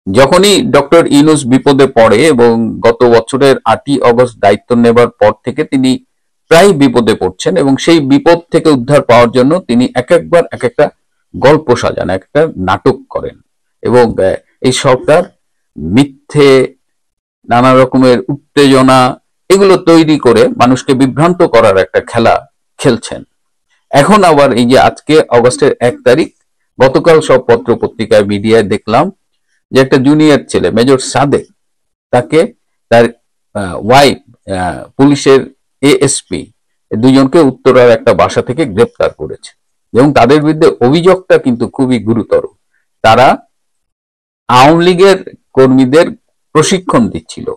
যখনই ডক্টর ইউনূস বিপদে পড়ে এবং গত বছরের 8ই অগস্ট দায়িত্ব নেবার পর থেকে তিনি প্রায় বিপদে পড়ছেন এবং সেই বিপদ থেকে উদ্ধার পাওয়ার জন্য তিনি এক একবার এক একটা গল্প সাজান, একটা নাটক করেন এবং এই সরকার মিথ্যে, নানা রকমের উত্তেজনা এগুলো তৈরি করে মানুষকে বিভ্রান্ত করার একটা খেলা খেলছেন। এখন আবার এই যে আজকে অগস্টের 1 তারিখ, গতকাল সব পত্র পত্রিকায় মিডিয়ায় দেখলাম যে একটা জুনিয়র ছেলে মেজর সাদেক, তাকে তার ওয়াইফ পুলিশের এএসপি দুজনকে উত্তরার একটা বাসা থেকে গ্রেপ্তার করেছে এবং তাদের বিরুদ্ধে অভিযোগটা কিন্তু খুবই গুরুতর। তারা আওয়ামী লীগের কর্মীদের প্রশিক্ষণ দিচ্ছিল।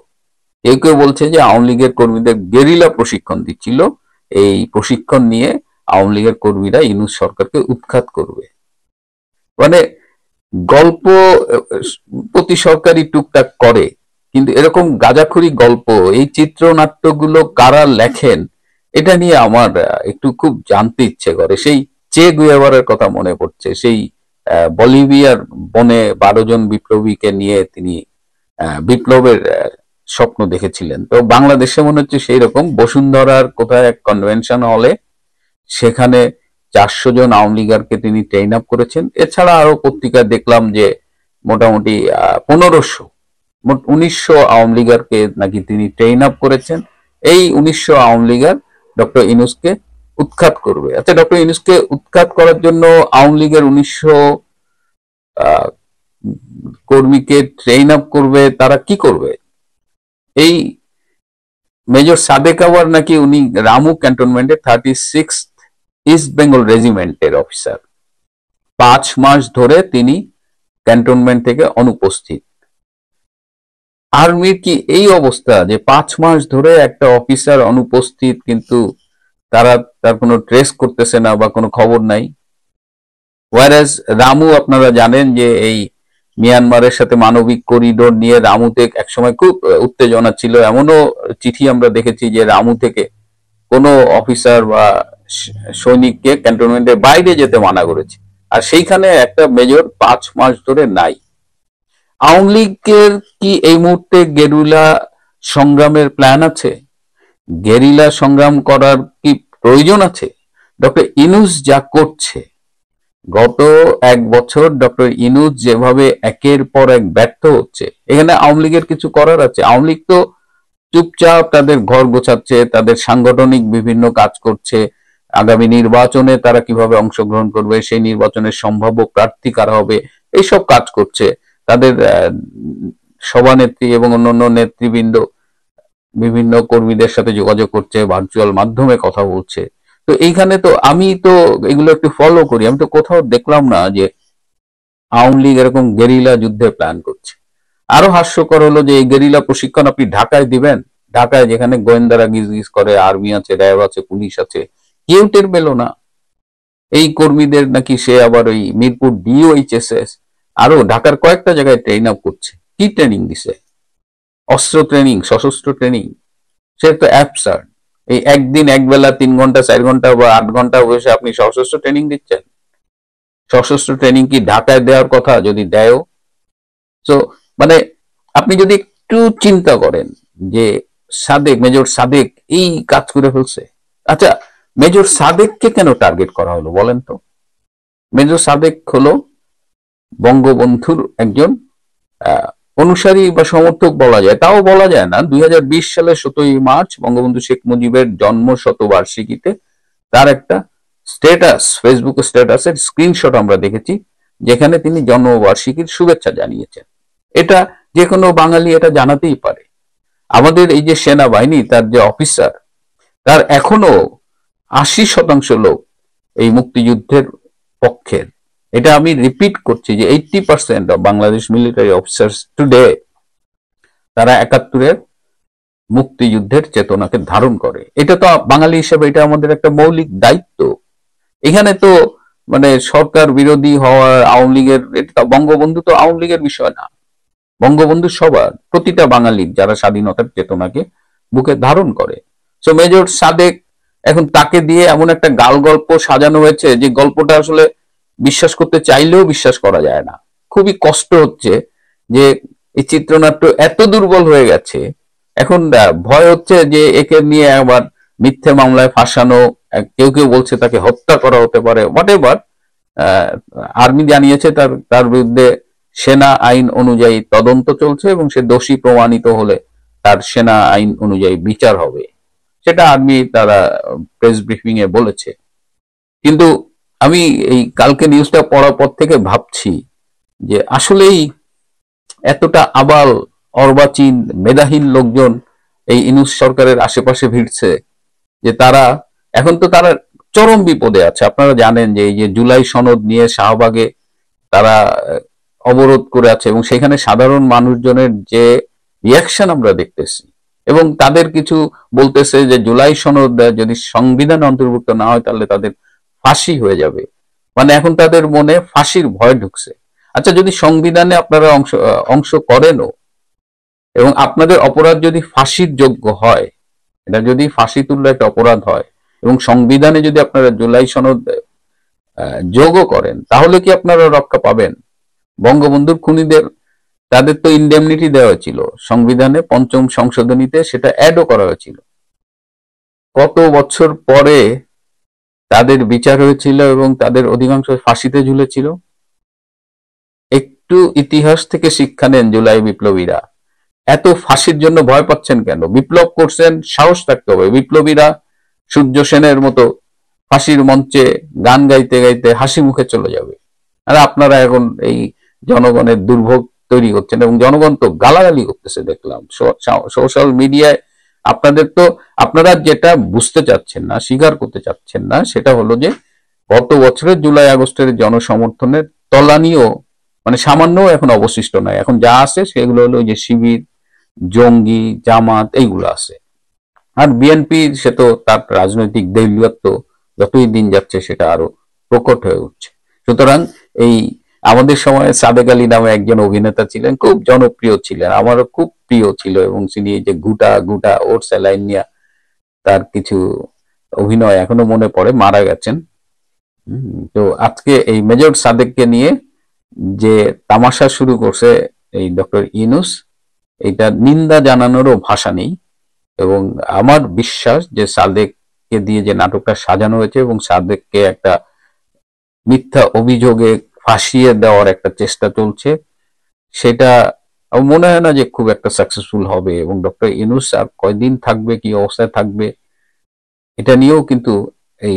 কেউ কেউ বলছে যে আওয়ামী লীগের কর্মীদের গেরিলা প্রশিক্ষণ দিচ্ছিল। এই প্রশিক্ষণ নিয়ে আওয়ামী লীগের কর্মীরা ইউনূস সরকারকে উৎখাত করবে। মানে গল্প প্রতি সরকারি টুকটাক করে, কিন্তু এরকম গাঁজাখুরি গল্প, এই চিত্রনাট্যগুলো কারা লেখেন এটা নিয়ে আমার একটু খুব জানতে ইচ্ছে করে। সেই চে গুয়েভারার কথা মনে পড়ছে। সেই বলিভিয়ার বনে 12 জন বিপ্লবীকে নিয়ে তিনি বিপ্লবের স্বপ্ন দেখেছিলেন। তো বাংলাদেশে মনে হচ্ছে সেই রকম বসুন্ধরার কোথায় এক কনভেনশন হলে সেখানে 400 জন আওয়ামী লীগারকে তিনি ট্রেন আপ করেছেন। এছাড়া আরো পত্রিকায় দেখলাম যে মোটামুটি 1500 মোট 1900 আওয়ামী লীগারকে নাকি তিনি ট্রেন আপ করেছেন। এই 1900 আওয়ামী লীগার ডক্টর ইউনূসকে উৎখাত করবে। আচ্ছা, ডক্টর ইউনূসকে উৎখাত করার জন্য আওয়ামী লীগের 1900 কর্মীকে ট্রেন আপ করবে, তারা কি করবে? এই মেজর সাদেক আবার নাকি উনি রামু ক্যান্টনমেন্টের 36 ইস্ট বেঙ্গল রেজিমেন্টের অফিসার। 5 মাস ধরে তিনি ক্যান্টনমেন্ট থেকে অনুপস্থিত। আর্মির কি এই অবস্থা যে 5 মাস ধরে একটা অফিসার অনুপস্থিত, কিন্তু তারা তার কোনো ট্রেস করতেছে না বা কোনো খবর নাই? ওয়ারাজ রামু, আপনারা জানেন যে এই মিয়ানমারের সাথে মানবিক করিডোর নিয়ে রামুতে একসময় খুব উত্তেজনা ছিল। এমনও চিঠি আমরা দেখেছি যে রামু থেকে কোনো অফিসার বা সৈনিককে ক্যান্টনমেন্টের বাইরে যেতে মানা করেছে, আর সেইখানে একটা মেজর 5 মাস ধরে নাই। আওয়ামী লীগের কি এই মুহূর্তে গেরিলা সংগ্রামের প্ল্যান আছে? গেরিলা সংগ্রাম করার কি প্রয়োজন আছে? ডক্টর ইউনূস যা করছে, গত 1 বছর ডক্টর ইউনূস যেভাবে একের পর এক ব্যর্থ হচ্ছে, এখানে আওয়ামী লীগের কিছু করার আছে? আওয়ামী লীগ তো চুপচাপ তাদের ঘর গোছাচ্ছে, তাদের সাংগঠনিক বিভিন্ন কাজ করছে, আগামী নির্বাচনে তারা কিভাবে অংশগ্রহণ করবে, সেই নির্বাচনের সম্ভাব্য প্রার্থী কারা হবে, এইসব কাজ করছে। তাদের সভানেত্রী এবং অন্যান্য নেতৃবৃন্দ বিভিন্ন কর্মীদের সাথে যোগাযোগ করছে, ভার্চুয়াল মাধ্যমে কথা বলছে। তো এইখানে তো আমি তো এগুলো একটু ফলো করি, আমি তো কোথাও দেখলাম না যে আওয়ামী লীগ এরকম গেরিলা যুদ্ধের প্ল্যান করছে। আরো হাস্যকর হলো যে এই গেরিলা প্রশিক্ষণ আপনি ঢাকায় দিবেন, ঢাকায় যেখানে গোয়েন্দারা গিজ করে, আর্মি আছে, র্যাব আছে, পুলিশ আছে, কেউ টের পেল না। এই কর্মীদের নাকি সে আবার ওই মিরপুর ডিওএইচএসএস আরো ঢাকার কয়েকটা জায়গায় ট্রেন আপ করছে। কি ট্রেনিং দিছে? অস্ত্র ট্রেনিং, সশস্ত্র ট্রেনিং? সে তো অ্যাবসার্ড। এই একদিন একবেলা 3 ঘন্টা 4 ঘন্টা বা 8 ঘন্টা বসে আপনি সশস্ত্র ট্রেনিং দিচ্ছেন? সশস্ত্র ট্রেনিং কি ঢাকায় দেওয়ার কথা? যদি দেয়ও, তো মানে আপনি যদি একটু চিন্তা করেন যে সাদেক, মেজর সাদেক এই কাজ করে ফেলছে। আচ্ছা, মেজর সাদেককে কেন টার্গেট করা হলো বলেন তো? মেজর সাদেক হলো বঙ্গবন্ধুর একজন অনুসারী বা সমর্থক বলা যায়, তাও বলা যায় না। 2020 সালের 17ই মার্চ বঙ্গবন্ধু শেখ মুজিবের জন্ম শতবার্ষিকীতে তার একটা স্ট্যাটাস, ফেসবুক স্ট্যাটাসের স্ক্রিনশট আমরা দেখেছি, যেখানে তিনি জন্মবার্ষিকীর শুভেচ্ছা জানিয়েছেন। এটা যে কোনো বাঙালি এটা জানাতেই পারে। আমাদের এই যে সেনাবাহিনী, তার যে অফিসার, তার এখনো 80% লোক এই মুক্তিযুদ্ধের পক্ষের। এটা আমি রিপিট করছি যে 80% of Bangladesh military officers today, তারা 71-এর মুক্তিযুদ্ধের চেতনাকে ধারণ করে। এটা তো বাঙালি হিসেবে এটা আমাদের একটা মৌলিক দায়িত্ব। এখানে তো মানে সরকার বিরোধী হওয়া, আওয়ামী লীগের, এটা বঙ্গবন্ধু তো আওয়ামী লীগের বিষয় না। বঙ্গবন্ধু সবার, প্রতিটা বাঙালির যারা স্বাধীনতার চেতনাকে বুকে ধারণ করে। সো মেজর সাদেক, এখন তাকে দিয়ে এমন একটা গাল গল্প সাজানো হয়েছে যে গল্পটা আসলে বিশ্বাস করতে চাইলেও বিশ্বাস করা যায় না। খুবই কষ্ট হচ্ছে যে এই চিত্রনাট্য এত দুর্বল হয়ে গেছে, এখন ভয় হচ্ছে যে একে নিয়ে আবার মিথ্যে মামলায় ফাঁসানো, কেউ কেউ বলছে তাকে হত্যা করা হতে পারে, হোয়াট এভার। আর্মি জানিয়েছে তার তার বিরুদ্ধে সেনা আইন অনুযায়ী তদন্ত চলছে এবং সে দোষী প্রমাণিত হলে তার সেনা আইন অনুযায়ী বিচার হবে, সেটা আর্মি তারা প্রেস ব্রিফিং এ বলেছে। কিন্তু আমি এই কালকে নিউজটা পড়ার পর থেকে ভাবছি যে আসলেই এতটা আবাল অর্বাচীন মেধাহীন লোকজন এই ইউনূস সরকারের আশেপাশে ভিড়ছে যে তারা এখন তো তারা চরম বিপদে আছে। আপনারা জানেন যে এই যে জুলাই সনদ নিয়ে শাহবাগে তারা অবরোধ করে আছে এবং সেখানে সাধারণ মানুষজনের যে রিয়াকশন আমরা দেখতেছি, এবং তাদের কিছু বলতেছে যে জুলাই সনদ যদি সংবিধান অন্তর্ভুক্ত না হয় তাহলে তাদের ফাঁসি হয়ে যাবে। মানে এখন তাদের মনে ফাঁসির ভয় ঢুকছে। আচ্ছা, যদি সংবিধানে আপনারা অংশ করেনও এবং আপনাদের অপরাধ যদি ফাঁসির যোগ্য হয়, এটা যদি ফাঁসি তুল্য একটা অপরাধ হয় এবং সংবিধানে যদি আপনারা জুলাই সনদ যোগও করেন, তাহলে কি আপনারা রক্ষা পাবেন? বঙ্গবন্ধুর খুনিদের তাদের তো ইনডেমনিটি দেওয়া হয়েছিল সংবিধানে, পঞ্চম সংশোধনীতে সেটা অ্যাডও করা হয়েছিল। কত বছর পরে তাদের বিচার হয়েছিল এবং তাদের অধিকাংশ ফাঁসিতে ঝুলেছিল। একটু ইতিহাস থেকে শিক্ষা নেন জুলাই বিপ্লবীরা। এত ফাঁসির জন্য ভয় পাচ্ছেন কেন? বিপ্লব করছেন, সাহস থাকতে হবে। বিপ্লবীরা সূর্য সেনের মতো ফাঁসির মঞ্চে গান গাইতে গাইতে হাসি মুখে চলে যাবে, আর আপনারা এখন এই জনগণের দুর্ভোগ তৈরি করছেন এবং জনগণ তো গালাগালি করতেছে দেখলাম সোশ্যাল মিডিয়ায়। আপনাদের তো, আপনারা যেটা বুঝতে চাচ্ছেন না, স্বীকার করতে চাচ্ছেন না, সেটা হলো যে গত বছরের জুলাই আগস্টের জনসমর্থনের তলানিও মানে সামান্য এখন অবশিষ্ট নয়। এখন যা আছে সেগুলো হলো যে শিবির, জঙ্গি, জামাত, এইগুলো আছে। আর বিএনপি সে তো তার রাজনৈতিক দেউলিয়ত্ব যতই দিন যাচ্ছে সেটা আরো প্রকট হয়ে উঠছে। সুতরাং এই আমাদের সময় সাদেক আলী নামে একজন অভিনেতা ছিলেন, খুব জনপ্রিয় ছিলেন, আমারও খুব প্রিয় ছিল, এবং তিনি যে গুটা গুটা ওর স্যালাইন নিয়ে তার কিছু অভিনয় এখনো মনে পড়ে। মারা গেছেন। তো আজকে এই মেজর সাদেককে নিয়ে যে তামাশা শুরু করছে এই ডক্টর ইউনূস, এটা নিন্দা জানানোরও ভাষা নেই। এবং আমার বিশ্বাস যে সাদেককে দিয়ে যে নাটকটা সাজানো হয়েছে এবং সাদেককে একটা মিথ্যা অভিযোগে ফাঁসিয়ে দেওয়ার একটা চেষ্টা চলছে, সেটা মনে হয় না যে খুব একটা সাকসেসফুল হবে। এবং ডক্টর ইউনূস আর কয়দিন থাকবে, কি অবস্থায় থাকবে, এটা নিয়েও কিন্তু এই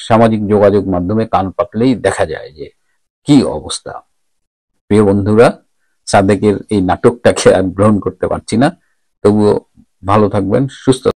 সামাজিক যোগাযোগ মাধ্যমে কান পাতলেই দেখা যায় যে কি অবস্থা। প্রিয় বন্ধুরা, সাদেকের এই নাটকটাকে আর গ্রহণ করতে পারছি না। তবুও ভালো থাকবেন, সুস্থ